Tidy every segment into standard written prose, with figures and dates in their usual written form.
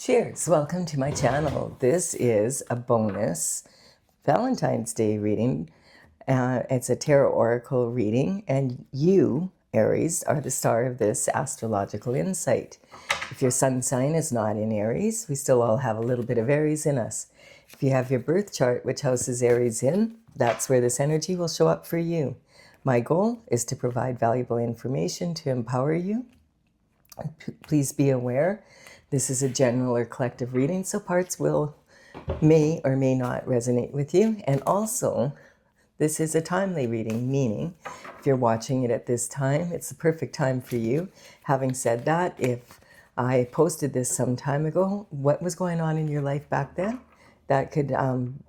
Cheers! Welcome to my channel. This is a bonus Valentine's Day reading. It's a tarot oracle reading, and you, Aries, are the star of this astrological insight. If your sun sign is not in Aries, we still all have a little bit of Aries in us. If you have your birth chart, which house is Aries in, that's where this energy will show up for you. My goal is to provide valuable information to empower you. Please be aware, this is a general or collective reading, so parts may or may not resonate with you. And also, this is a timely reading, meaning if you're watching it at this time, it's the perfect time for you. Having said that, if I posted this some time ago, what was going on in your life back then? That could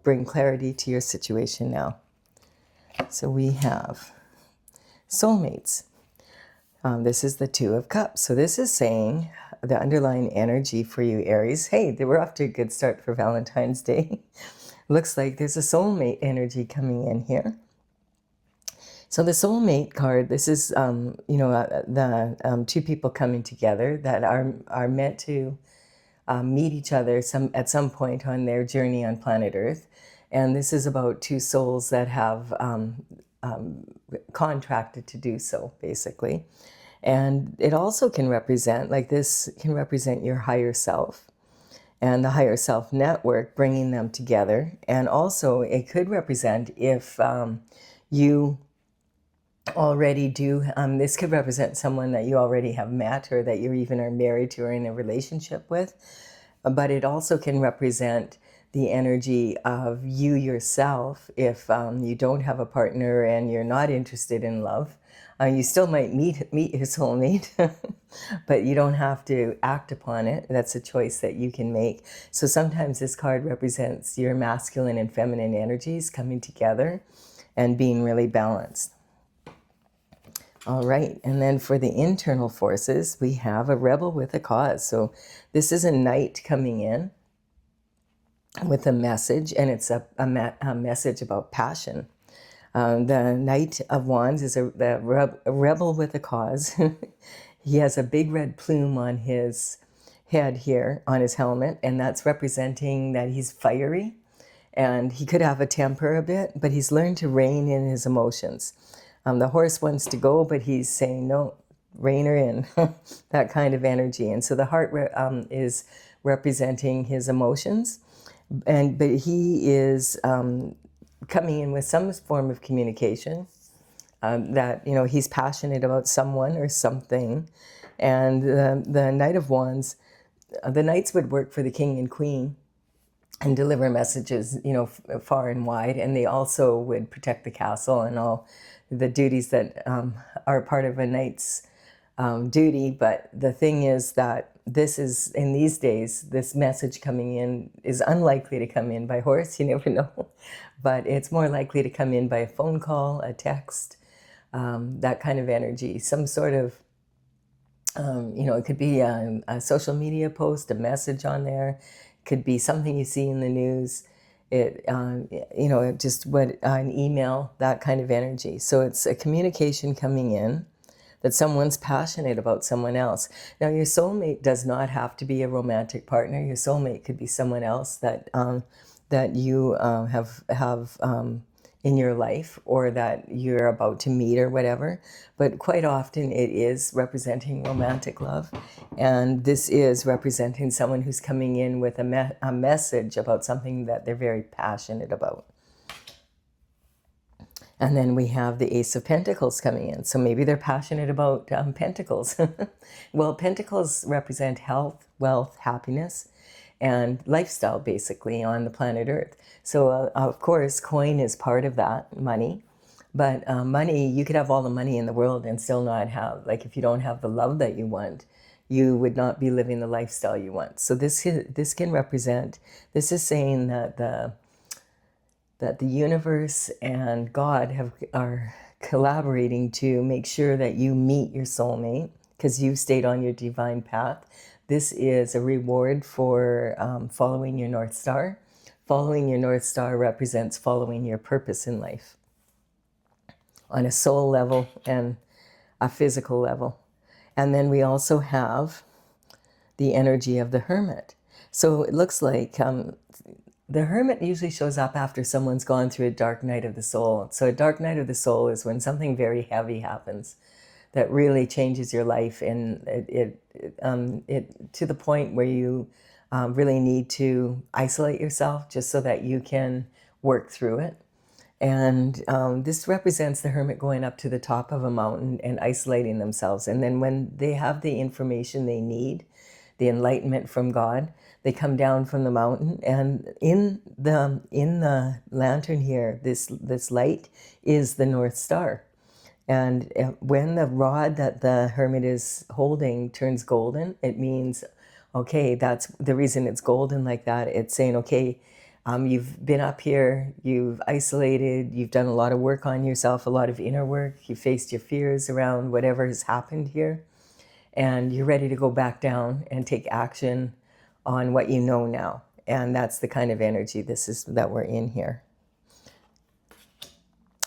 bring clarity to your situation now. So we have soulmates. This is the Two of Cups. So this is saying the underlying energy for you, Aries. Hey, we're off to a good start for Valentine's Day. Looks like there's a soulmate energy coming in here. So the soulmate card, this is, the two people coming together that are meant to meet each other at some point on their journey on planet Earth. And this is about two souls that have contracted to do so, basically. And it also can represent, like this can represent your higher self and the higher self network, bringing them together. And also it could represent if you already do, this could represent someone that you already have met or that you even are married to or in a relationship with. But it also can represent the energy of you yourself if you don't have a partner and you're not interested in love. You still might meet your soulmate, but you don't have to act upon it. That's a choice that you can make. So sometimes this card represents your masculine and feminine energies coming together and being really balanced. All right, and then for the internal forces, we have a rebel with a cause. So this is a knight coming in with a message, and it's a message about passion. The Knight of Wands is a rebel with a cause. He has a big red plume on his head here, on his helmet, and that's representing that he's fiery, and he could have a temper a bit, but he's learned to rein in his emotions. The horse wants to go, but he's saying, no, rein her in, that kind of energy. And so the heart is representing his emotions, but he is coming in with some form of communication that, he's passionate about someone or something. And the Knight of Wands, the knights would work for the king and queen and deliver messages, far and wide. And they also would protect the castle and all the duties that are part of a knight's duty. But the thing is that this is, in these days, this message coming in is unlikely to come in by horse. You never know. But it's more likely to come in by a phone call, a text, that kind of energy. Some sort of, it could be a social media post, a message on there. It could be something you see in the news. An email, that kind of energy. So it's a communication coming in that someone's passionate about someone else. Now, your soulmate does not have to be a romantic partner. Your soulmate could be someone else that you have in your life, or that you're about to meet or whatever. But quite often it is representing romantic love. And this is representing someone who's coming in with a message about something that they're very passionate about. And then we have the Ace of Pentacles coming in. So maybe they're passionate about pentacles. Well, pentacles represent health, wealth, happiness, and lifestyle, basically, on the planet Earth. So, of course, coin is part of that, money. But money, you could have all the money in the world and still not have, like, if you don't have the love that you want, you would not be living the lifestyle you want. So this can represent, this is saying that the universe and God are collaborating to make sure that you meet your soulmate because you've stayed on your divine path. This is a reward for following your North Star. Following your North Star represents following your purpose in life on a soul level and a physical level. And then we also have the energy of the Hermit. So it looks like the hermit usually shows up after someone's gone through a dark night of the soul. So a dark night of the soul is when something very heavy happens that really changes your life, and it to the point where you really need to isolate yourself just so that you can work through it. And this represents the hermit going up to the top of a mountain and isolating themselves. And then when they have the information they need, the enlightenment from God, they come down from the mountain. And in the lantern here, this light is the North Star. And when the rod that the hermit is holding turns golden, it means, okay, that's the reason it's golden like that. It's saying, okay, you've been up here, you've isolated, you've done a lot of work on yourself, a lot of inner work, you faced your fears around whatever has happened here, and you're ready to go back down and take action on what you know now. And that's the kind of energy that we're in here.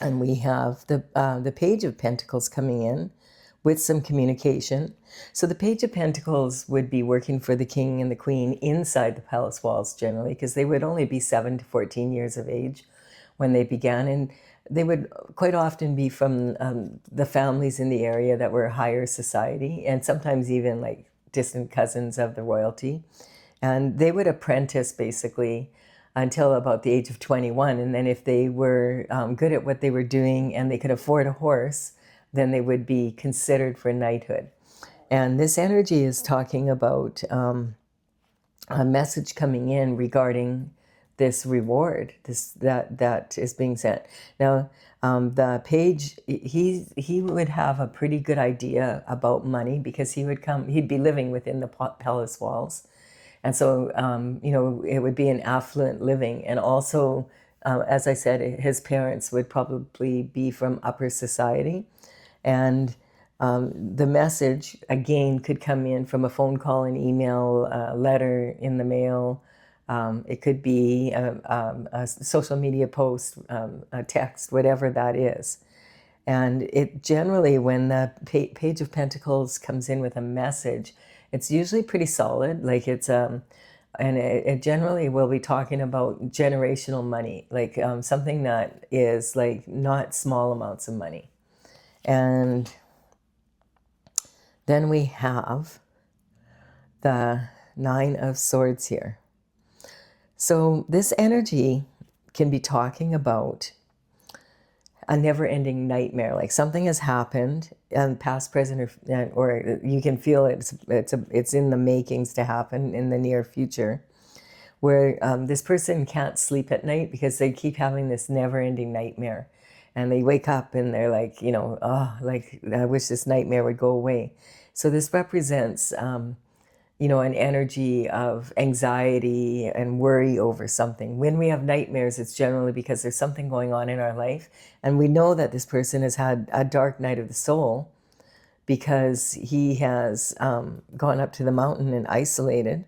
And we have the Page of Pentacles coming in with some communication. So the Page of Pentacles would be working for the king and the queen inside the palace walls generally, because they would only be 7 to 14 years of age when they began. And they would quite often be from the families in the area that were higher society, and sometimes even like distant cousins of the royalty. And they would apprentice basically until about the age of 21. And then if they were good at what they were doing and they could afford a horse, then they would be considered for knighthood. And this energy is talking about a message coming in regarding this reward that is being sent. Now, the page, he would have a pretty good idea about money, because he'd be living within the palace walls. And so, it would be an affluent living. And also, as I said, his parents would probably be from upper society. And the message, again, could come in from a phone call, an email, a letter in the mail. It could be a social media post, a text, whatever that is. And it generally, when the Page of Pentacles comes in with a message, it's usually pretty solid. Like it's, and it generally will be talking about generational money, like something that is like not small amounts of money. And then we have the Nine of Swords here. So this energy can be talking about a never-ending nightmare, like something has happened, past, present, or you can feel it's in the makings to happen in the near future, where this person can't sleep at night because they keep having this never-ending nightmare, and they wake up and they're like, oh, like I wish this nightmare would go away. So this represents an energy of anxiety and worry over something. When we have nightmares, it's generally because there's something going on in our life. And we know that this person has had a dark night of the soul because he has gone up to the mountain and isolated.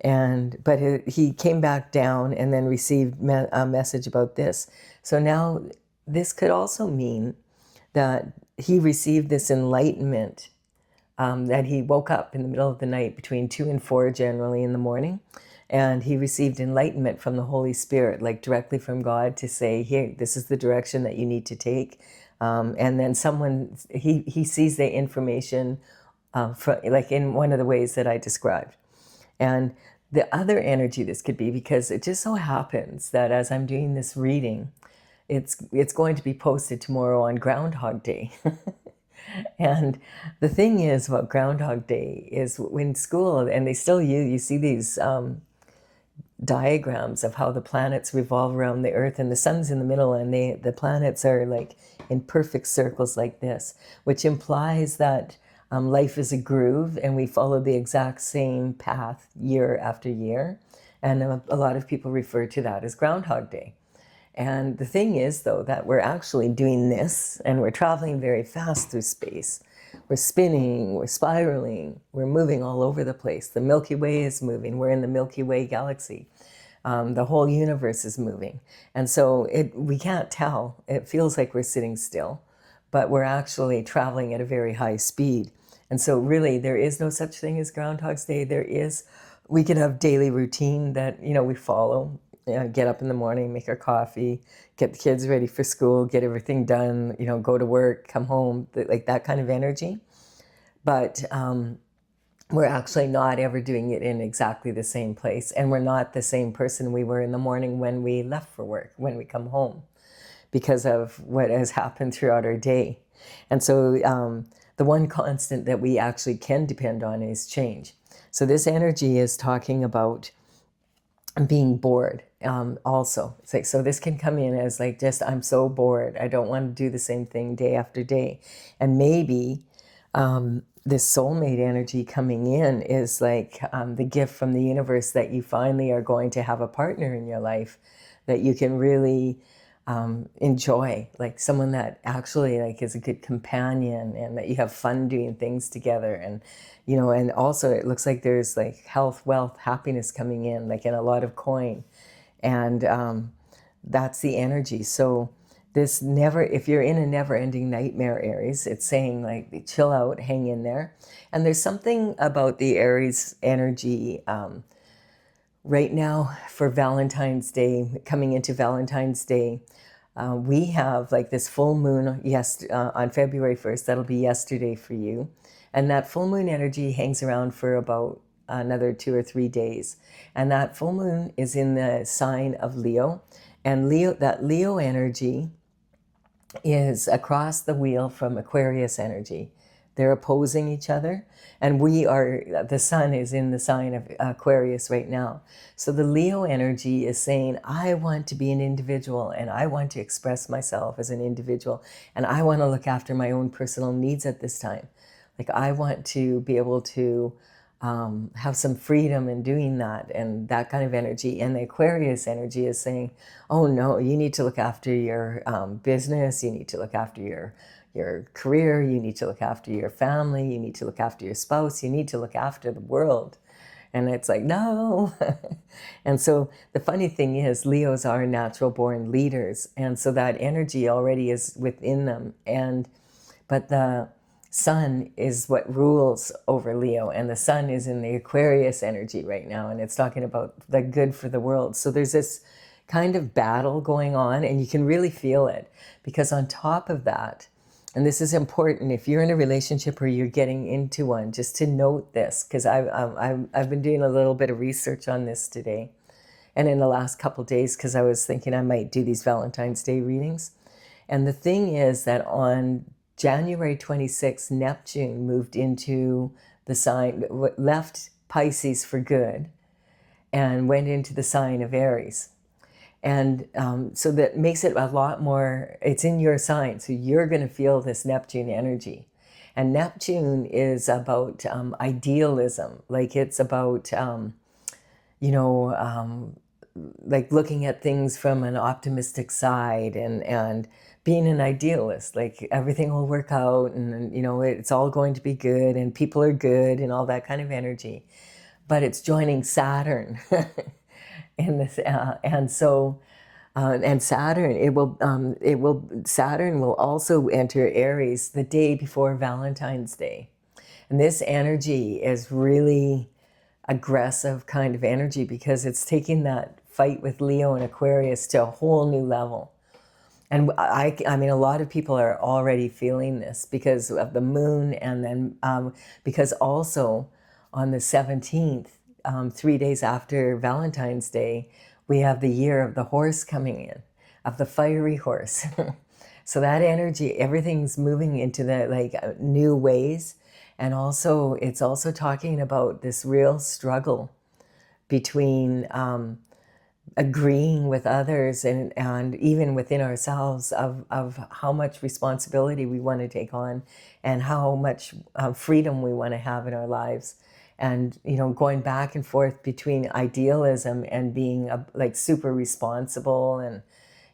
But he came back down and then received a message about this. So now this could also mean that he received this enlightenment, that he woke up in the middle of the night between 2 and 4 generally in the morning, and he received enlightenment from the Holy Spirit, like directly from God, to say, here, this is the direction that you need to take. And then he sees the information like in one of the ways that I described. And the other energy this could be, because it just so happens that as I'm doing this reading, it's going to be posted tomorrow on Groundhog Day. And the thing is about Groundhog Day is when school, and they still you see these diagrams of how the planets revolve around the Earth, and the sun's in the middle, and the planets are like in perfect circles like this, which implies that life is a groove and we follow the exact same path year after year. And a lot of people refer to that as Groundhog Day. And the thing is, though, that we're actually doing this, and we're traveling very fast through space. We're spinning, we're spiraling, we're moving all over the place. The Milky Way is moving. We're in the Milky Way galaxy. The whole universe is moving. And so we can't tell. It feels like we're sitting still, but we're actually traveling at a very high speed. And so really, there is no such thing as Groundhog's Day. There is We could have daily routine that, you know, we follow. You know, get up in the morning, make our coffee, get the kids ready for school, get everything done, you know, go to work, come home, like that kind of energy. But we're actually not ever doing it in exactly the same place. And we're not the same person we were in the morning when we left for work, when we come home, because of what has happened throughout our day. And so the one constant that we actually can depend on is change. So this energy is talking about being bored also. It's like, so this can come in as like, just, I'm so bored. I don't want to do the same thing day after day. And maybe this soulmate energy coming in is like the gift from the universe that you finally are going to have a partner in your life that you can really enjoy, like someone that actually like is a good companion, and that you have fun doing things together. And you know, and also it looks like there's like health, wealth, happiness coming in, like in a lot of coin. And that's the energy. So this never, if you're in a never-ending nightmare, Aries, it's saying like chill out, hang in there. And there's something about the Aries energy right now for Valentine's Day, coming into Valentine's Day. We have like this full moon on February 1st. That'll be yesterday for you. And that full moon energy hangs around for about another 2 or 3 days. And that full moon is in the sign of Leo. And that Leo energy is across the wheel from Aquarius energy. They're opposing each other. And the sun is in the sign of Aquarius right now. So the Leo energy is saying, I want to be an individual, and I want to express myself as an individual, and I want to look after my own personal needs at this time. Like, I want to be able to have some freedom in doing that, and that kind of energy. And the Aquarius energy is saying, oh no, you need to look after your business, you need to look after your career, you need to look after your family, you need to look after your spouse, you need to look after the world. And it's like, no. And so the funny thing is, Leos are natural born leaders. And so that energy already is within them. But the sun is what rules over Leo. And the sun is in the Aquarius energy right now. And it's talking about the good for the world. So there's this kind of battle going on, and you can really feel it. Because on top of that, and this is important if you're in a relationship or you're getting into one, just to note this, because I've been doing a little bit of research on this today, and in the last couple of days, because I was thinking I might do these Valentine's Day readings. And the thing is that on January 26th, Neptune moved into the sign, left Pisces for good, and went into the sign of Aries. And so that makes it a lot more, it's in your sign. So you're going to feel this Neptune energy. And Neptune is about idealism. Like it's about, like looking at things from an optimistic side and being an idealist. Like everything will work out, and, you know, it's all going to be good, and people are good, and all that kind of energy. But it's joining Saturn. In this, and Saturn will also enter Aries the day before Valentine's Day. And this energy is really aggressive kind of energy, because it's taking that fight with Leo and Aquarius to a whole new level. And I mean, a lot of people are already feeling this because of the moon, and then because also on the 17th, 3 days after Valentine's Day, we have the year of the horse coming in, of the fiery horse. So that energy, everything's moving into the new ways. And also, it's also talking about this real struggle between agreeing with others and even within ourselves of how much responsibility we want to take on, and how much freedom we want to have in our lives. And, you know, going back and forth between idealism and being like super responsible, and,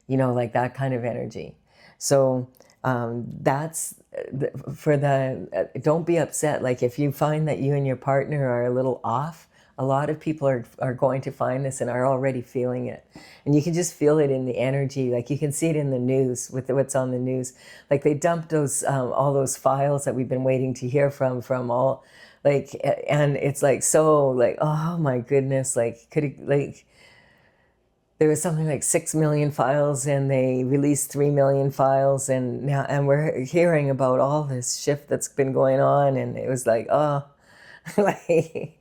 you know, like that kind of energy. So that's don't be upset. Like if you find that you and your partner are a little off, a lot of people are going to find this and are already feeling it. And you can just feel it in the energy. Like you can see it in the news with what's on the news. Like they dumped those all those files that we've been waiting to hear from all like, and it's like, so like, oh my goodness, like, could it, like, there was something like 6 million files and they released 3 million files, and now, and we're hearing about all this shift that's been going on, and it was like, oh, like,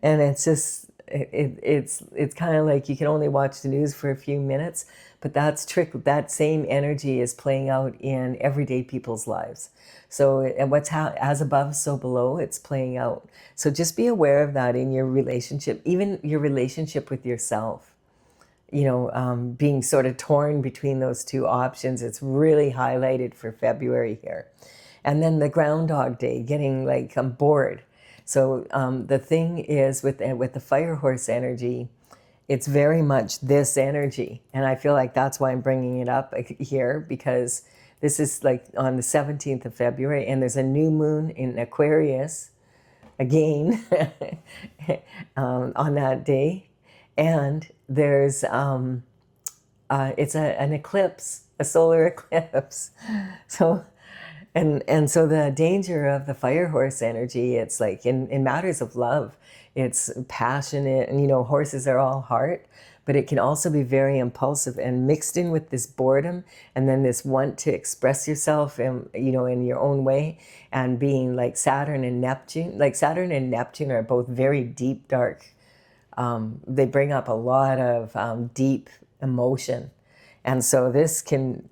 and it's just, it's kind of like you can only watch the news for a few minutes, but that same energy is playing out in everyday people's lives. So, and as above, so below, it's playing out. So just be aware of that in your relationship, even your relationship with yourself. Being sort of torn between those two options. It's really highlighted for February here. And then the Groundhog Day, getting like bored. So the thing is with the fire horse energy, it's very much this energy. And I feel like that's why I'm bringing it up here, because this is like on the 17th of February, and there's a new moon in Aquarius again on that day. And there's it's an eclipse, a solar eclipse. So so the danger of the fire horse energy, it's like in matters of love, it's passionate, and horses are all heart, but it can also be very impulsive, and mixed in with this boredom, and then this want to express yourself in your own way, and being like Saturn and Neptune. Like Saturn and Neptune are both very deep, dark. They bring up a lot of deep emotion. And so this can,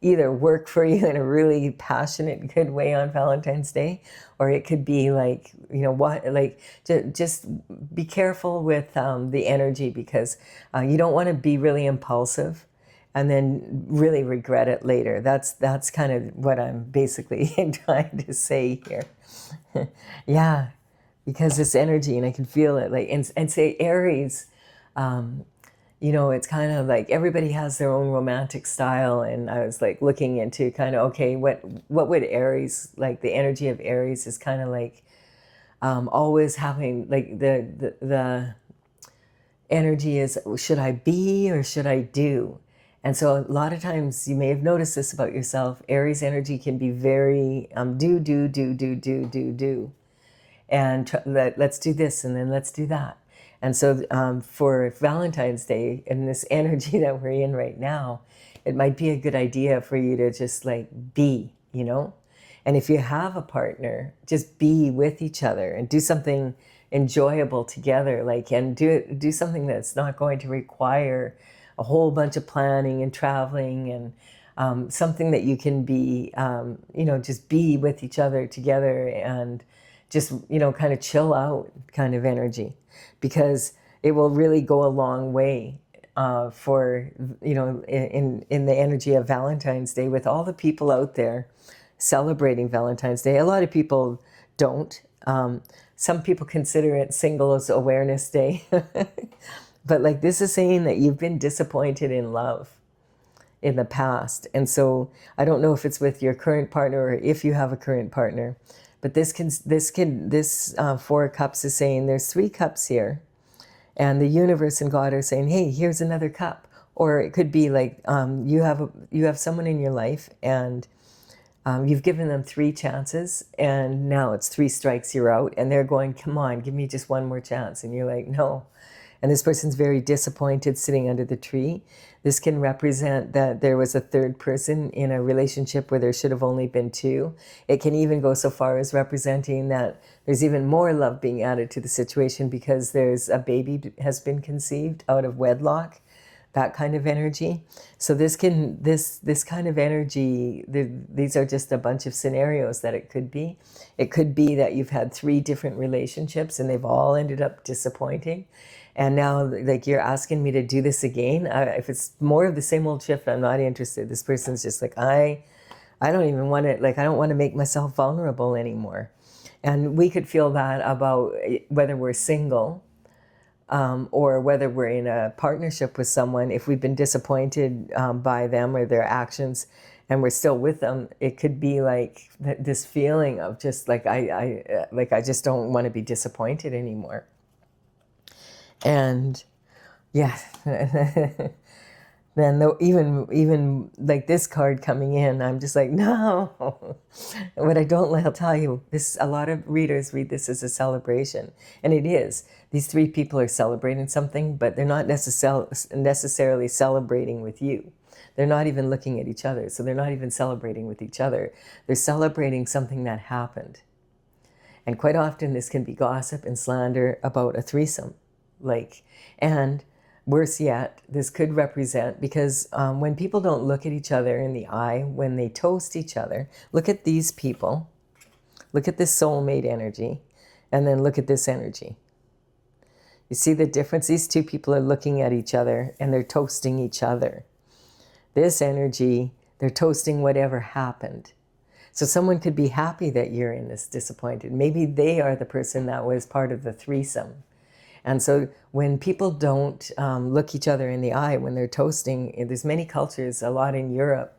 either work for you in a really passionate, good way on Valentine's Day, or it could be like, just be careful with the energy, because you don't want to be really impulsive and then really regret it later. That's kind of what I'm basically trying to say here. Yeah. Because this energy, and I can feel it, like, and say Aries, it's kind of like everybody has their own romantic style, and I was like looking into kind of, okay, what would Aries, like the energy of Aries is kind of like always having like the energy is, should I be or should I do? And so a lot of times, you may have noticed this about yourself, Aries energy can be very do. And let's do this, and then let's do that. And so for Valentine's Day, in this energy that we're in right now, it might be a good idea for you to just like be, and if you have a partner, just be with each other and do something enjoyable together, like, and do something that's not going to require a whole bunch of planning and traveling, and something that you can be, just be with each other together, and just, kind of chill out kind of energy, because it will really go a long way for, in the energy of Valentine's Day, with all the people out there celebrating Valentine's Day. A lot of people don't. Some people consider it Singles Awareness Day. But like, this is saying that you've been disappointed in love in the past. And so I don't know if it's with your current partner or if you have a current partner. But this Four of Cups is saying there's 3 cups here, and the universe and God are saying, hey, here's another cup. Or it could be like you have someone in your life, and you've given them 3 chances, and now it's 3 strikes, you're out, and they're going, come on, give me just one more chance. And you're like, no. And this person's very disappointed, sitting under the tree. This can represent that there was a third person in a relationship where there should have only been 2. It can even go so far as representing that there's even more love being added to the situation, because there's a baby has been conceived out of wedlock, that kind of energy. So this kind of energy, these are just a bunch of scenarios that it could be. It could be that you've had 3 different relationships and they've all ended up disappointing. And now, like, you're asking me to do this again. If it's more of the same old shift, I'm not interested. This person's just like, I don't even want to, like, I don't want to make myself vulnerable anymore. And we could feel that about whether we're single or whether we're in a partnership with someone. If we've been disappointed by them or their actions, and we're still with them, it could be like this feeling of just like, I just don't want to be disappointed anymore. And yeah, then though, even like this card coming in, I'm just like, no. What I don't like, I'll tell you, this, a lot of readers read this as a celebration, and it is. These three people are celebrating something, but they're not necessarily celebrating with you. They're not even looking at each other, so they're not even celebrating with each other. They're celebrating something that happened. And quite often this can be gossip and slander about a threesome. And worse yet, this could represent, because when people don't look at each other in the eye, when they toast each other, look at these people, look at this soulmate energy, and then look at this energy. You see the difference? These two people are looking at each other and they're toasting each other. This energy, they're toasting whatever happened. So someone could be happy that you're in this disappointed. Maybe they are the person that was part of the threesome. And so when people don't look each other in the eye when they're toasting, there's many cultures, a lot in Europe,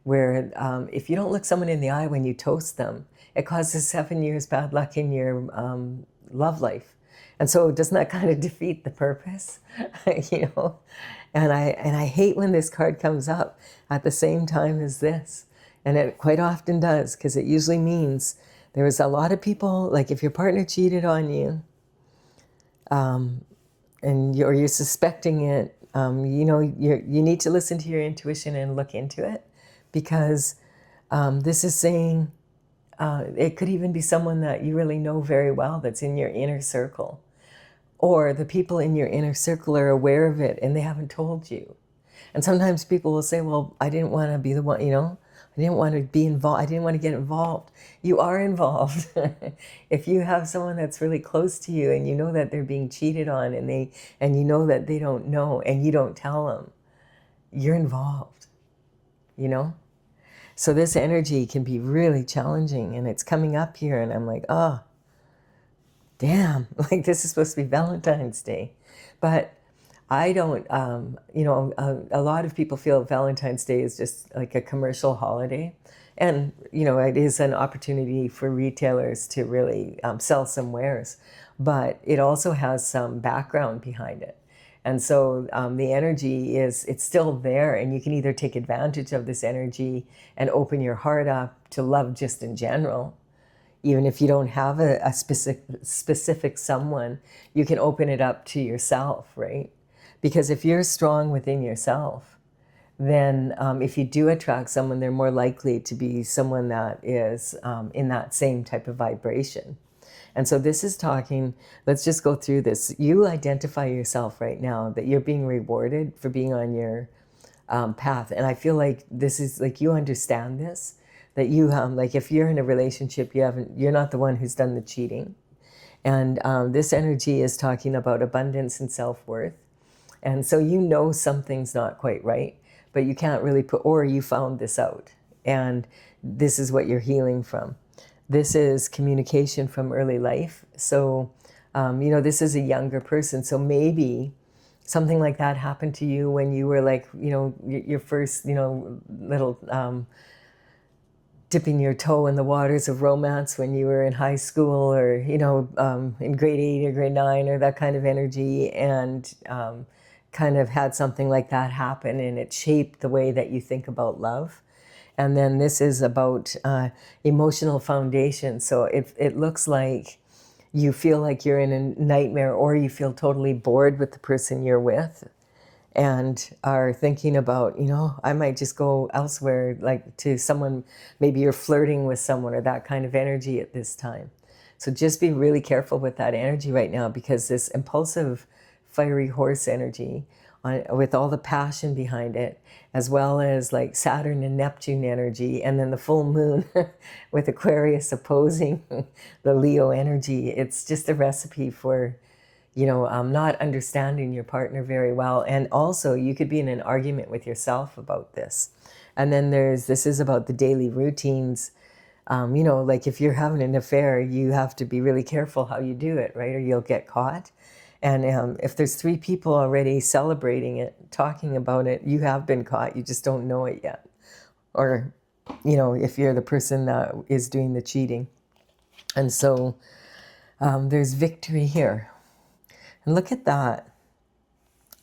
where if you don't look someone in the eye when you toast them, it causes 7 years bad luck in your love life. And so doesn't that kind of defeat the purpose? You know? And I hate when this card comes up at the same time as this. And it quite often does, because it usually means there was a lot of people, like if your partner cheated on you, or you're suspecting it, you know, you need to listen to your intuition and look into it, because this is saying it could even be someone that you really know very well that's in your inner circle. Or the people in your inner circle are aware of it and they haven't told you. And sometimes people will say, well, I didn't want to be the one, you know, I didn't want to be involved. I didn't want to get involved. You are involved. If you have someone that's really close to you and you know that they're being cheated on and you know that they don't know and you don't tell them, you're involved, you know? So this energy can be really challenging, and it's coming up here and I'm like, oh, damn, like this is supposed to be Valentine's Day. But I don't, you know, a lot of people feel Valentine's Day is just like a commercial holiday. And, you know, it is an opportunity for retailers to really sell some wares. But it also has some background behind it. And so the energy is, it's still there, and you can either take advantage of this energy and open your heart up to love just in general. Even if you don't have a specific someone, you can open it up to yourself, right? Because if you're strong within yourself, then if you do attract someone, they're more likely to be someone that is in that same type of vibration. And so this is talking, let's just go through this. You identify yourself right now that you're being rewarded for being on your path. And I feel like this is like, you understand this, that you like if you're in a relationship, you're not the one who's done the cheating. And this energy is talking about abundance and self-worth. And so you know something's not quite right, but you can't really put, or you found this out. And this is what you're healing from. This is communication from early life. So, you know, this is a younger person. So maybe something like that happened to you when you were like, you know, your first, you know, little dipping your toe in the waters of romance when you were in high school, or, you know, in grade 8 or grade 9 or that kind of energy, and kind of had something like that happen, and it shaped the way that you think about love. And then this is about emotional foundation. So it looks like you feel like you're in a nightmare, or you feel totally bored with the person you're with, and are thinking about, you know, I might just go elsewhere, like to someone, maybe you're flirting with someone or that kind of energy at this time. So just be really careful with that energy right now, because this impulsive, fiery horse energy, with all the passion behind it, as well as like Saturn and Neptune energy, and then the full moon with Aquarius opposing the Leo energy, it's just a recipe for, you know, not understanding your partner very well. And also you could be in an argument with yourself about this. And then this is about the daily routines. You know, like if you're having an affair, you have to be really careful how you do it, right? Or you'll get caught. And if there's 3 people already celebrating it, talking about it, you have been caught, you just don't know it yet. Or, you know, if you're the person that is doing the cheating. And so there's victory here. And look at that.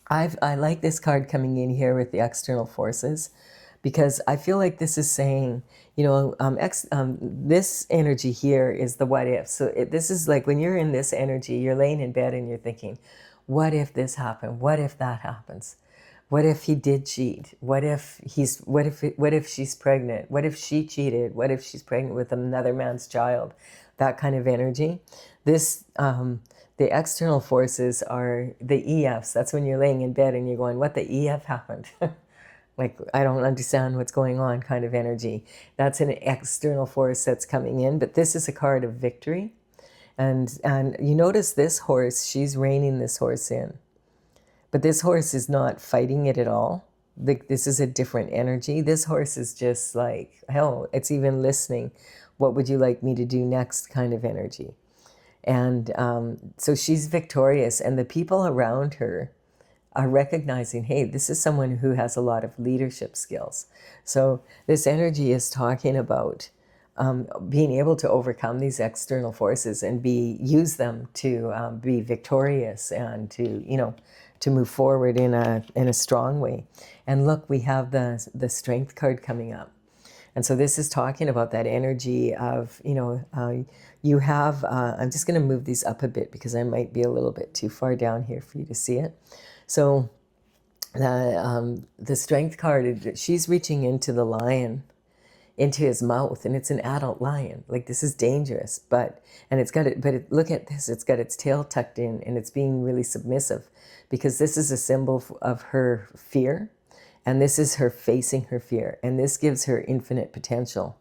I like this card coming in here with the external forces, because I feel like this is saying, you know, this energy here is the what if. So this is like when you're in this energy, you're laying in bed and you're thinking, what if this happened? What if that happens? What if he did cheat? What if she's pregnant? What if she cheated? What if she's pregnant with another man's child? That kind of energy. This, the external forces are the EFs. That's when you're laying in bed and you're going, what the EF happened? Like, I don't understand what's going on kind of energy. That's an external force that's coming in, but this is a card of victory. And you notice this horse, she's reining this horse in. But this horse is not fighting it at all. This is a different energy. This horse is just like, hell, it's even listening. What would you like me to do next kind of energy. And so she's victorious, and the people around her are recognizing, hey, this is someone who has a lot of leadership skills. So this energy is talking about being able to overcome these external forces and use them to be victorious and to, you know, to move forward in a strong way. And look, we have the Strength card coming up. And so this is talking about that energy of, you know, you have, I'm just going to move these up a bit because I might be a little bit too far down here for you to see it. So the Strength card, she's reaching into the lion, into his mouth, and it's an adult lion. Like, this is dangerous, but look at this, it's got its tail tucked in, and it's being really submissive, because this is a symbol of her fear, and this is her facing her fear, and this gives her infinite potential.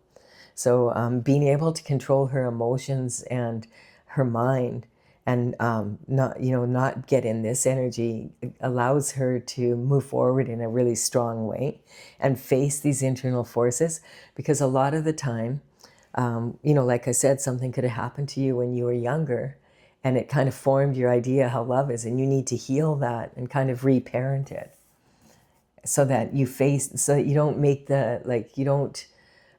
So being able to control her emotions and her mind, and not get in this energy, allows her to move forward in a really strong way and face these internal forces. Because a lot of the time, like I said, something could have happened to you when you were younger, and it kind of formed your idea how love is, and you need to heal that and kind of reparent it, so that you don't make you don't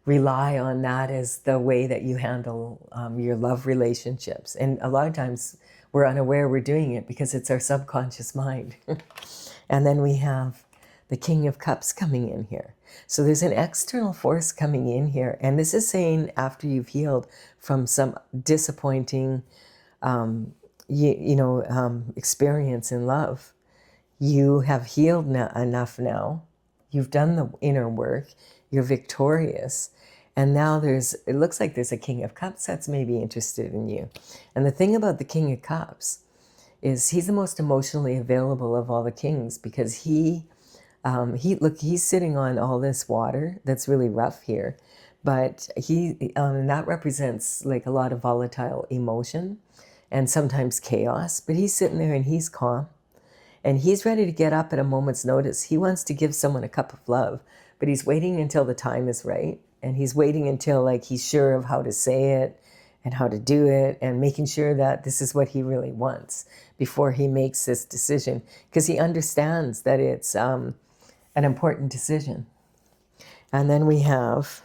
rely on that as the way that you handle your love relationships. And a lot of times we're unaware we're doing it because it's our subconscious mind. And then we have the King of Cups coming in here. So there's an external force coming in here. And this is saying, after you've healed from some disappointing experience in love, you have healed enough now. You've done the inner work. You're victorious. And now it looks like there's a King of Cups that's maybe interested in you. And the thing about the King of Cups is he's the most emotionally available of all the kings, because he's sitting on all this water that's really rough here. But that represents like a lot of volatile emotion and sometimes chaos. But he's sitting there and he's calm. And he's ready to get up at a moment's notice. He wants to give someone a cup of love, but he's waiting until the time is right. And he's waiting until he's sure of how to say it and how to do it, and making sure that this is what he really wants before he makes this decision, because he understands that it's an important decision. And then we have,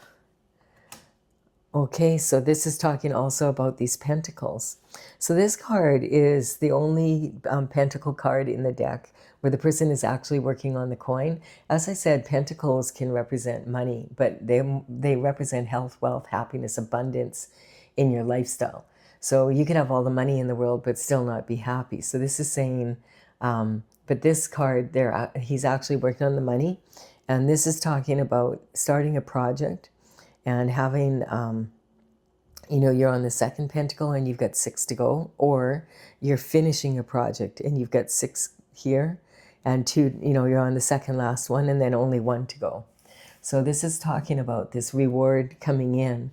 okay, so this is talking also about these pentacles. So this card is the only pentacle card in the deck where the person is actually working on the coin. As I said, pentacles can represent money, but they represent health, wealth, happiness, abundance in your lifestyle. So you could have all the money in the world but still not be happy. So this is saying, but this card there, he's actually working on the money. And this is talking about starting a project and having, you're on the second pentacle and you've got 6 to go, or you're finishing a project and you've got 6 here, and 2, you're on the second last one and then only 1 to go. So this is talking about this reward coming in.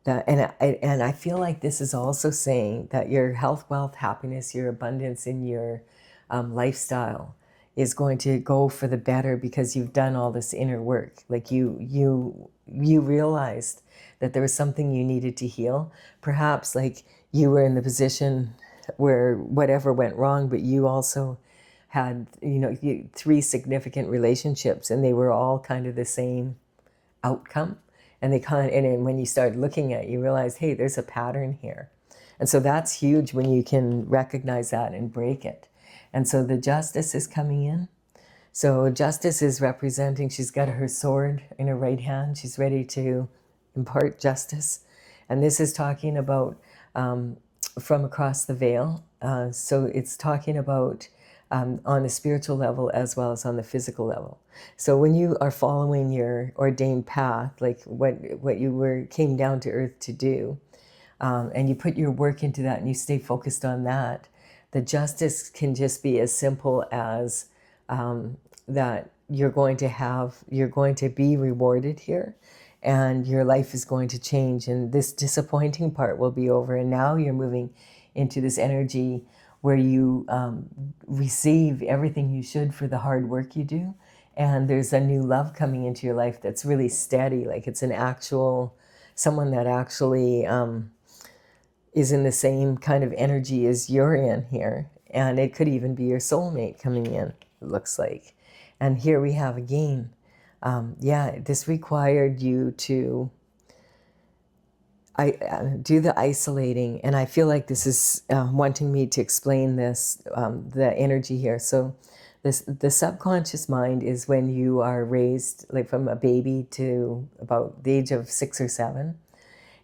And I feel like this is also saying that your health, wealth, happiness, your abundance in your lifestyle is going to go for the better, because you've done all this inner work. Like you realized that there was something you needed to heal. Perhaps like you were in the position where whatever went wrong, but you also had, 3 significant relationships, and they were all kind of the same outcome. And and when you start looking at it, you realize, hey, there's a pattern here. And so that's huge when you can recognize that and break it. And so the Justice is coming in. So Justice is representing, she's got her sword in her right hand. She's ready to impart justice. And this is talking about from across the veil. So it's talking about on a spiritual level as well as on the physical level. So when you are following your ordained path, like what you came down to earth to do, and you put your work into that and you stay focused on that, the justice can just be as simple as that you're going to be rewarded here, and your life is going to change, and this disappointing part will be over, and now you're moving into this energy where you receive everything you should for the hard work you do, and there's a new love coming into your life that's really steady, like it's an actual, someone that actually is in the same kind of energy as you're in here, and it could even be your soulmate coming in, it looks like. And here we have again, yeah, this required you to do the isolating, and I feel like this is wanting me to explain this, the energy here. So the subconscious mind is when you are raised, like from a baby to about the age of 6 or 7.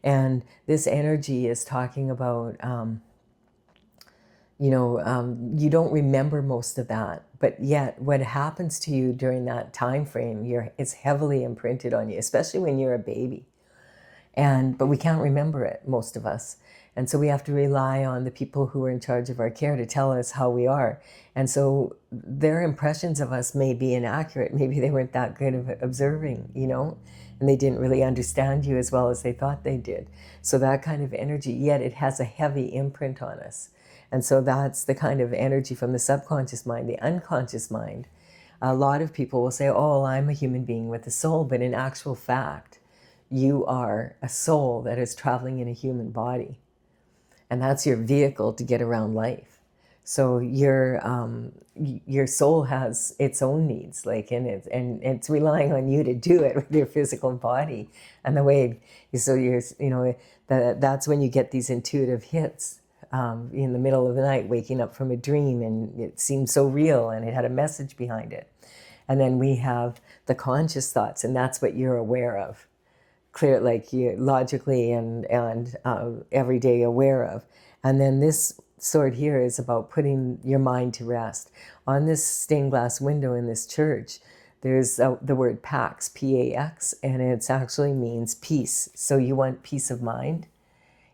And this energy is talking about, you don't remember most of that, but yet what happens to you during that time frame, it's heavily imprinted on you, especially when you're a baby. But we can't remember it, most of us. And so we have to rely on the people who are in charge of our care to tell us how we are. And so their impressions of us may be inaccurate. Maybe they weren't that good of observing, and they didn't really understand you as well as they thought they did. So that kind of energy, yet it has a heavy imprint on us. And so that's the kind of energy from the subconscious mind. The unconscious mind, a lot of people will say, oh, I'm a human being with a soul, but in actual fact, you are a soul that is traveling in a human body. And that's your vehicle to get around life. So your soul has its own needs, and it's relying on you to do it with your physical body. And the way, so that's when you get these intuitive hits in the middle of the night, waking up from a dream, and it seemed so real, and it had a message behind it. And then we have the conscious thoughts, and that's what you're aware of. Clear, like you logically and every day aware of. And then this sword here is about putting your mind to rest. On this stained glass window in this church, there's the word Pax, P-A-X, and it actually means peace. So you want peace of mind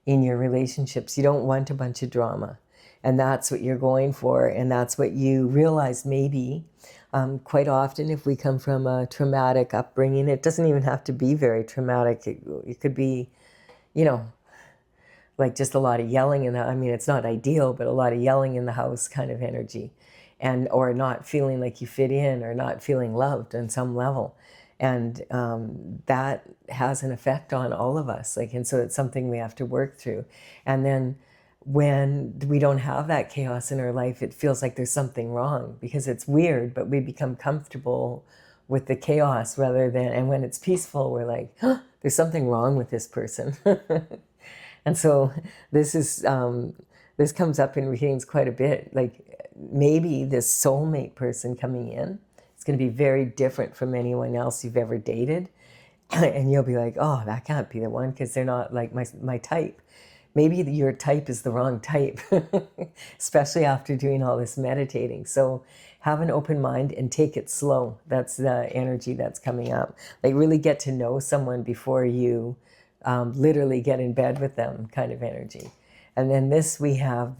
in your relationships. You don't want a bunch of drama. And that's what you're going for, and that's what you realize maybe. Quite often, if we come from a traumatic upbringing, it doesn't even have to be very traumatic. It could be, like just a lot of yelling in the, it's not ideal, but a lot of yelling in the house kind of energy, or not feeling like you fit in, or not feeling loved on some level. And that has an effect on all of us. And so it's something we have to work through. And then when we don't have that chaos in our life, it feels like there's something wrong, because it's weird, but we become comfortable with the chaos rather than, and when it's peaceful, we're like, oh, there's something wrong with this person. And so this comes up in readings quite a bit. Like maybe this soulmate person coming in, it's going to be very different from anyone else you've ever dated. And you'll be like, oh, that can't be the one, because they're not like my type. Maybe your type is the wrong type, especially after doing all this meditating. So have an open mind and take it slow. That's the energy that's coming up. Like really get to know someone before you literally get in bed with them kind of energy. And then this, we have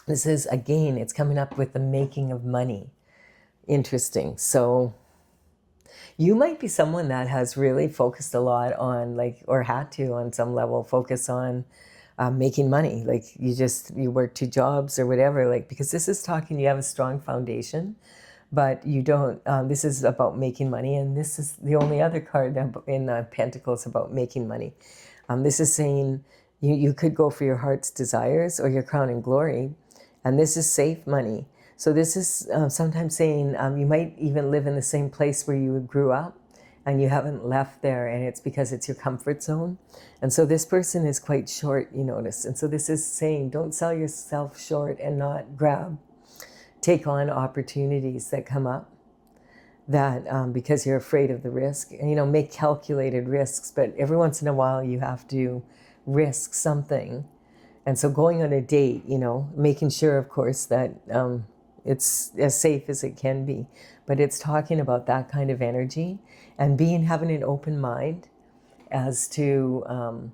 this is, again, it's coming up with the making of money. Interesting. So you might be someone that has really focused a lot on, or had to on some level, focus on making money. Like you work 2 jobs or whatever, because this is talking, you have a strong foundation, but you don't, this is about making money. And this is the only other card in the Pentacles about making money. This is saying you could go for your heart's desires or your crown and glory. And this is safe money. So this is sometimes saying you might even live in the same place where you grew up, and you haven't left there, and it's because it's your comfort zone. And so this person is quite short, you notice. And so this is saying, don't sell yourself short and not take on opportunities that come up, that because you're afraid of the risk. And, you know, make calculated risks, but every once in a while you have to risk something. And so going on a date, you know, making sure, of course, that it's as safe as it can be. But it's talking about that kind of energy and having an open mind as to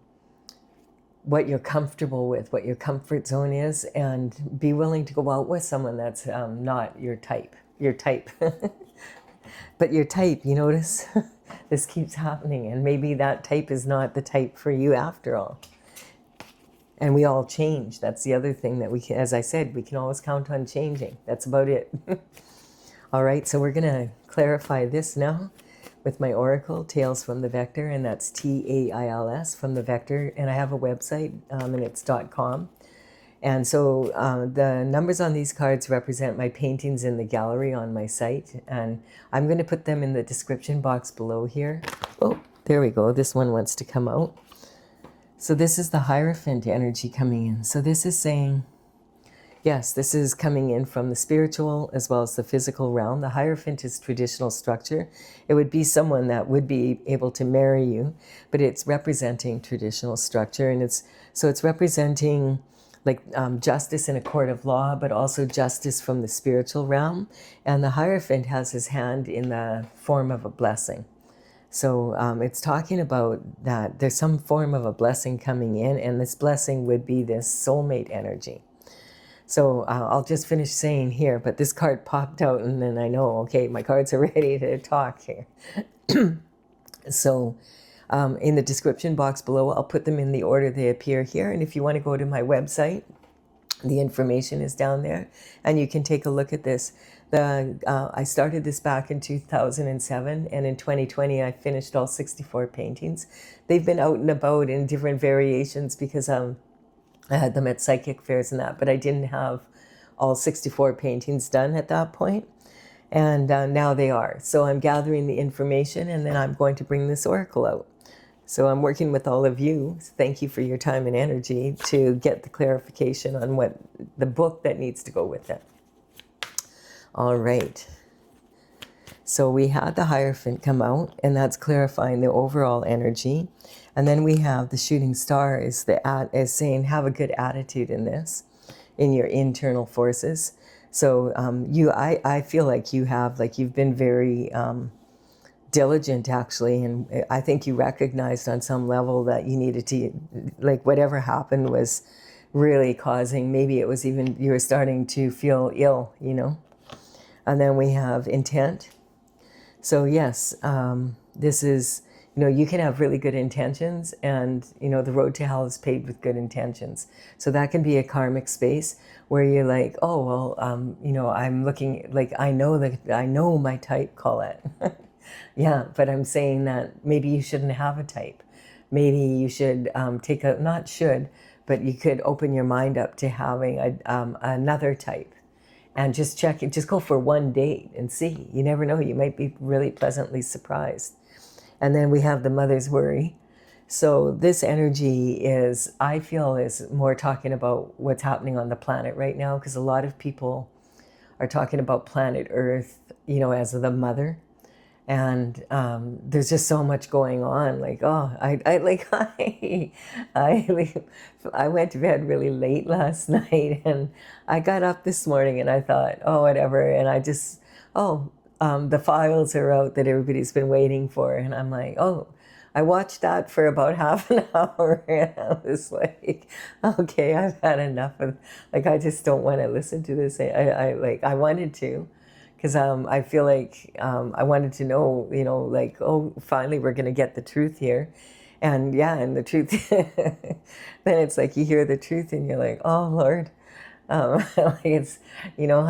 what you're comfortable with, what your comfort zone is, and be willing to go out with someone that's not your type. But your type, you notice, this keeps happening, and maybe that type is not the type for you after all. And we all change. That's the other thing that we can, as I said, we can always count on changing. That's about it. All right, so we're going to clarify this now with my oracle, Tales from the Vector, and that's TAILS from the Vector. And I have a website, and it's .com. And so the numbers on these cards represent my paintings in the gallery on my site. And I'm going to put them in the description box below here. Oh, there we go. This one wants to come out. So this is the Hierophant energy coming in. So this is saying, yes, this is coming in from the spiritual as well as the physical realm. The Hierophant is traditional structure. It would be someone that would be able to marry you, but it's representing traditional structure. And it's representing like justice in a court of law, but also justice from the spiritual realm. And the Hierophant has his hand in the form of a blessing. So it's talking about that there's some form of a blessing coming in, and this blessing would be this soulmate energy. So I'll just finish saying here, but this card popped out, and then I know, okay, my cards are ready to talk here. So in the description box below, I'll put them in the order they appear here. And if you want to go to my website, the information is down there, and you can take a look at this. I started this back in 2007, and in 2020 I finished all 64 paintings. They've been out and about in different variations because I had them at psychic fairs and that, but I didn't have all 64 paintings done at that point. And now they are. So I'm gathering the information, and then I'm going to bring this oracle out. So I'm working with all of you. Thank you for your time and energy to get the clarification on what the book that needs to go with it. All right. So we had the Hierophant come out, and that's clarifying the overall energy. And then we have the Shooting Star is saying have a good attitude in this, in your internal forces. So I feel like you've been very diligent, actually, and I think you recognized on some level that you needed to, like, whatever happened was really causing, maybe it was even, you were starting to feel ill, you know. And then we have intent. So yes, this is, you know, you can have really good intentions, and, you know, the road to hell is paved with good intentions. So that can be a karmic space where you're like, oh, well, you know, I'm looking, like, I know my type, call it. Yeah, but I'm saying that maybe you shouldn't have a type. Maybe you should not should, but you could open your mind up to having another type. And just check it, just go for one date and see. You never know, you might be really pleasantly surprised. And then we have the Mother's Worry. So this energy is, I feel, is more talking about what's happening on the planet right now, because a lot of people are talking about planet Earth, you know, as the mother. And there's just so much going on. Like, oh, I went to bed really late last night, and I got up this morning and I thought, oh, whatever. And I just, the files are out that everybody's been waiting for. And I'm like, oh, I watched that for about half an hour, and I was like, okay, I've had enough of, like, I just don't want to listen to this. I wanted to. Because I feel like I wanted to know, you know, like, oh, finally we're going to get the truth here. And yeah, and the truth, then it's like you hear the truth and you're like, oh, Lord. Like it's, you know,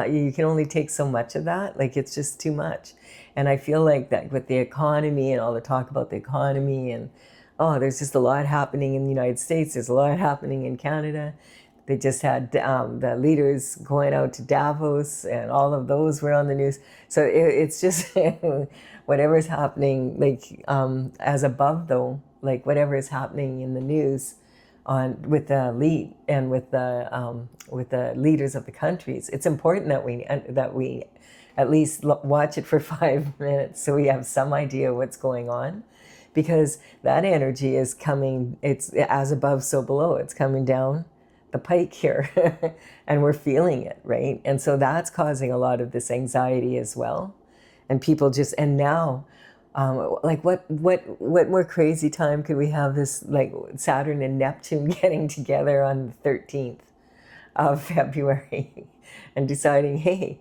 you can only take so much of that. Like, it's just too much. And I feel like that with the economy and all the talk about the economy, and, oh, there's just a lot happening in the United States. There's a lot happening in Canada. They just had the leaders going out to Davos, and all of those were on the news. So it's just whatever is happening, like as above though, like whatever is happening in the news on with the lead and with the leaders of the countries. It's important that we at least watch it for 5 minutes so we have some idea what's going on, because that energy is coming. It's as above, so below. It's coming down the pike here, and we're feeling it, right? And so that's causing a lot of this anxiety as well. And people just, and now, like what more crazy time could we have, this like Saturn and Neptune getting together on the 13th of February and deciding, hey,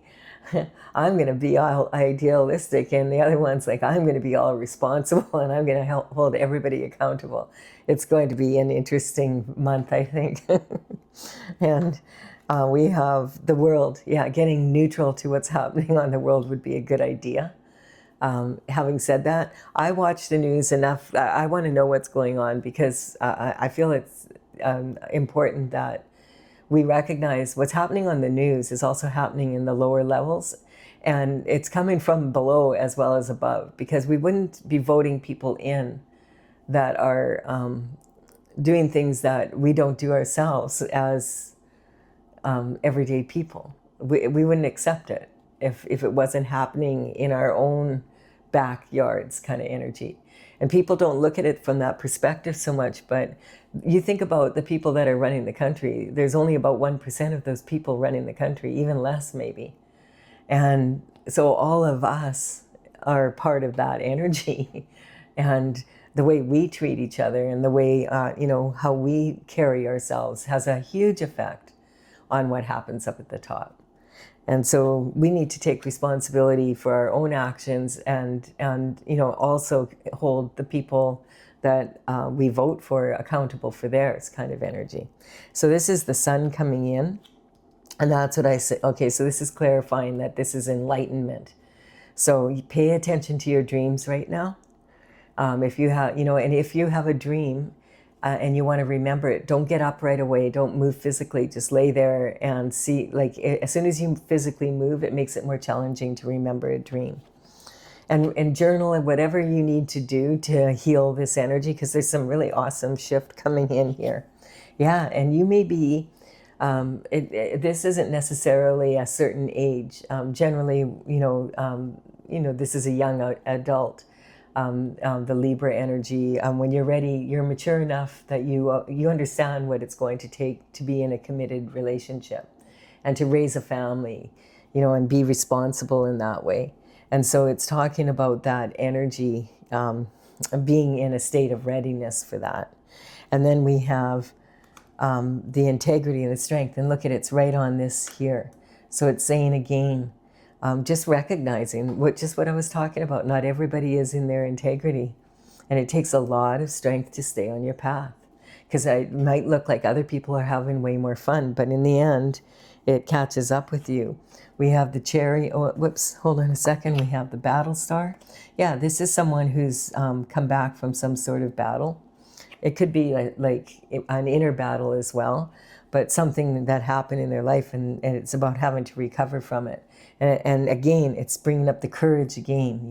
I'm going to be all idealistic, and the other one's like, I'm going to be all responsible, and I'm going to hold everybody accountable. It's going to be an interesting month, I think. And we have the world, getting neutral to what's happening on the world would be a good idea. Having said that, I watch the news enough. I want to know what's going on, because I feel it's important that we recognize what's happening on the news is also happening in the lower levels, and it's coming from below as well as above, because we wouldn't be voting people in that are doing things that we don't do ourselves as everyday people. We wouldn't accept it if it wasn't happening in our own backyards kind of energy. And people don't look at it from that perspective so much, but you think about the people that are running the country, there's only about 1% of those people running the country, even less maybe. And so all of us are part of that energy. And the way we treat each other and the way, how we carry ourselves has a huge effect on what happens up at the top. And so we need to take responsibility for our own actions, and also hold the people that we vote for accountable for theirs, kind of energy. So this is the sun coming in, and that's what I say. Okay, so this is clarifying that this is enlightenment. So you pay attention to your dreams right now. If you have, and if you have a dream, and you want to remember it, don't get up right away. Don't move physically. Just lay there and see, like, as soon as you physically move, it makes it more challenging to remember a dream. And journal and whatever you need to do to heal this energy, because there's some really awesome shift coming in here. Yeah, and you may be, this isn't necessarily a certain age. Generally, this is a young adult. The Libra energy, when you're ready, you're mature enough that you understand what it's going to take to be in a committed relationship and to raise a family, and be responsible in that way. And so it's talking about that energy, being in a state of readiness for that. And then we have the integrity and the strength, and look at it's right on this here. So it's saying again, just recognizing what I was talking about. Not everybody is in their integrity, and it takes a lot of strength to stay on your path, because it might look like other people are having way more fun, but in the end, it catches up with you. We have the cherry. Oh, whoops! Hold on a second. We have the battle star. Yeah, this is someone who's come back from some sort of battle. It could be like an inner battle as well, but something that happened in their life, and it's about having to recover from it. And again, it's bringing up the courage again,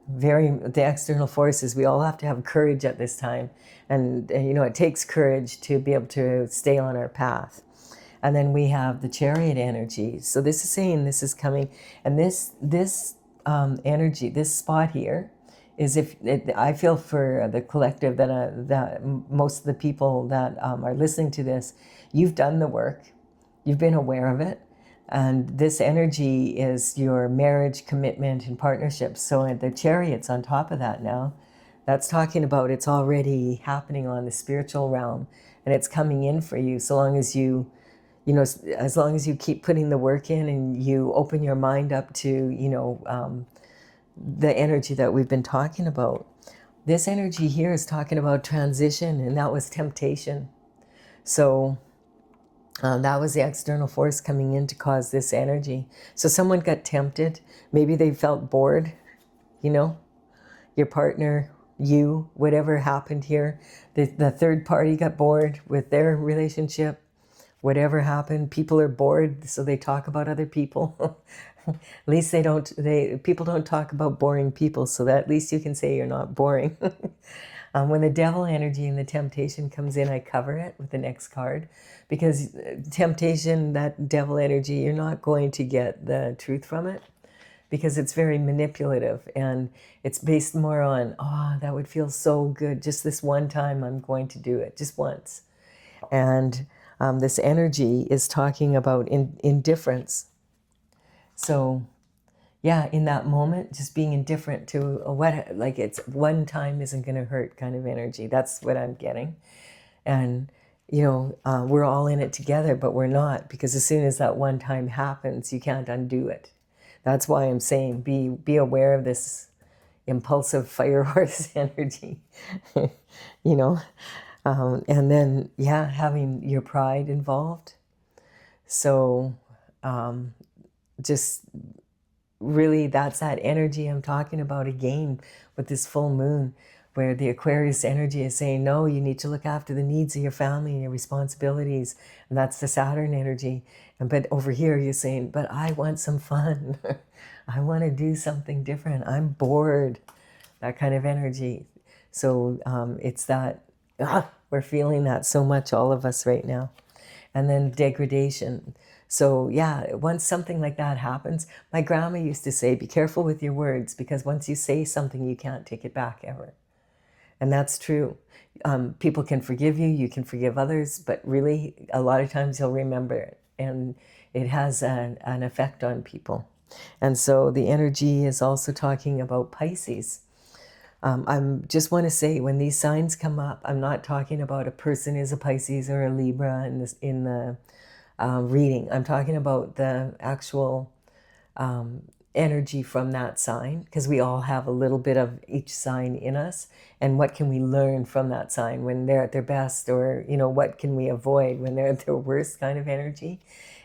the external forces. We all have to have courage at this time. And it takes courage to be able to stay on our path. And then we have the chariot energy. So this is saying this is coming. And this energy, this spot here, is I feel for the collective that most of the people that are listening to this, you've done the work. You've been aware of it. And this energy is your marriage, commitment, and partnerships. So the chariot's on top of that now. That's talking about it's already happening on the spiritual realm, and it's coming in for you, so long as as long as you keep putting the work in and you open your mind up to, the energy that we've been talking about. This energy here is talking about transition, and that was temptation. So that was the external force coming in to cause this energy. So someone got tempted. Maybe they felt bored, your partner, whatever happened here. The third party got bored with their relationship. whatever happened, people are bored, so they talk about other people. At least people don't talk about boring people, so that at least you can say you're not boring. When the devil energy and the temptation comes in, I cover it with the next card, because temptation, that devil energy, you're not going to get the truth from it, because it's very manipulative, and it's based more on, oh, that would feel so good. Just this one time I'm going to do it, just once. And this energy is talking about indifference. So yeah, in that moment, just being indifferent to what, like, it's one time isn't going to hurt kind of energy. That's what I'm getting. And, you know, we're all in it together, but we're not, because as soon as that one time happens, you can't undo it. That's why I'm saying be aware of this impulsive fire horse energy, you know. And then, yeah, having your pride involved. So just really, that's that energy I'm talking about again with this full moon, where the Aquarius energy is saying, no, you need to look after the needs of your family and your responsibilities. And that's the Saturn energy. But over here, you're saying, but I want some fun. I want to do something different. I'm bored. That kind of energy. So it's that, we're feeling that so much, all of us right now. And then degradation. So yeah, once something like that happens, my grandma used to say, be careful with your words, because once you say something, you can't take it back ever. And that's true. People can forgive you, you can forgive others, but really, a lot of times you'll remember it, and it has an effect on people. And so the energy is also talking about Pisces. I just want to say, when these signs come up, I'm not talking about a person is a Pisces or a Libra in the reading. I'm talking about the actual energy from that sign, because we all have a little bit of each sign in us, and what can we learn from that sign when they're at their best, or, you know, what can we avoid when they're at their worst kind of energy,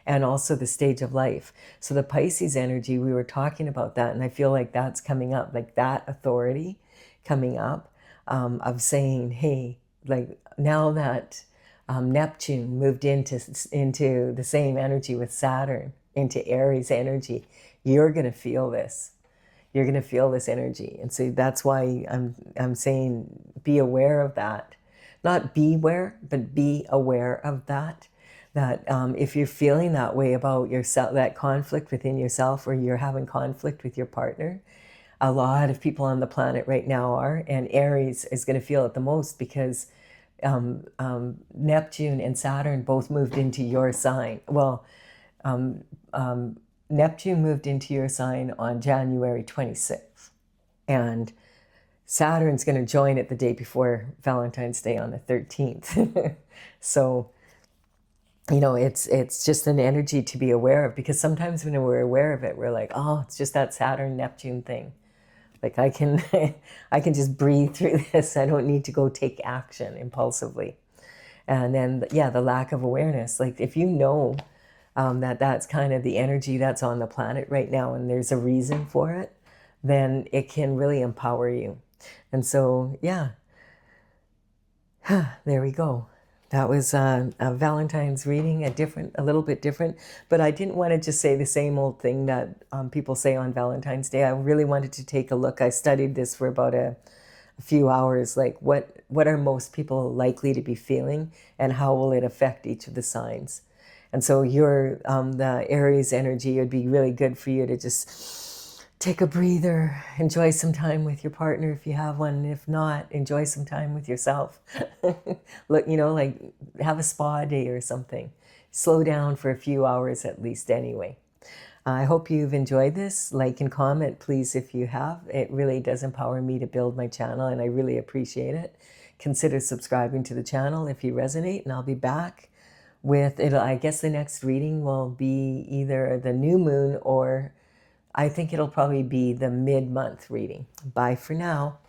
and also the stage of life. So the Pisces energy, we were talking about that, and I feel like that's coming up, like that authority coming up, of saying, hey, like, now that Neptune moved into the same energy with Saturn, into Aries energy, you're going to feel this. You're going to feel this energy. And so that's why I'm saying be aware of that. Not beware, but be aware of that. That if you're feeling that way about yourself, that conflict within yourself, or you're having conflict with your partner, a lot of people on the planet right now are, and Aries is going to feel it the most, because Neptune and Saturn both moved into your sign. Well, Neptune moved into your sign on January 26th, and Saturn's going to join it the day before Valentine's Day on the 13th. So, you know, it's just an energy to be aware of, because sometimes when we're aware of it, we're like, oh, it's just that Saturn-Neptune thing. Like, I can I can just breathe through this. I don't need to go take action impulsively. And then, yeah, the lack of awareness. Like, if you know that that's kind of the energy that's on the planet right now, and there's a reason for it, then it can really empower you. And so, yeah, there we go. That was a Valentine's reading, a little bit different, but I didn't want to just say the same old thing that people say on Valentine's Day. I really wanted to take a look. I studied this for about a few hours, like what are most people likely to be feeling, and how will it affect each of the signs. And so your the Aries energy, it would be really good for you to just take a breather, enjoy some time with your partner if you have one. If not, enjoy some time with yourself. Look, you know, like, have a spa day or something. Slow down for a few hours at least anyway. I hope you've enjoyed this. Like and comment, please, if you have. It really does empower me to build my channel, and I really appreciate it. Consider subscribing to the channel if you resonate, and I'll be back with it. I guess the next reading will be either the new moon, or I think it'll probably be the mid-month reading. Bye for now.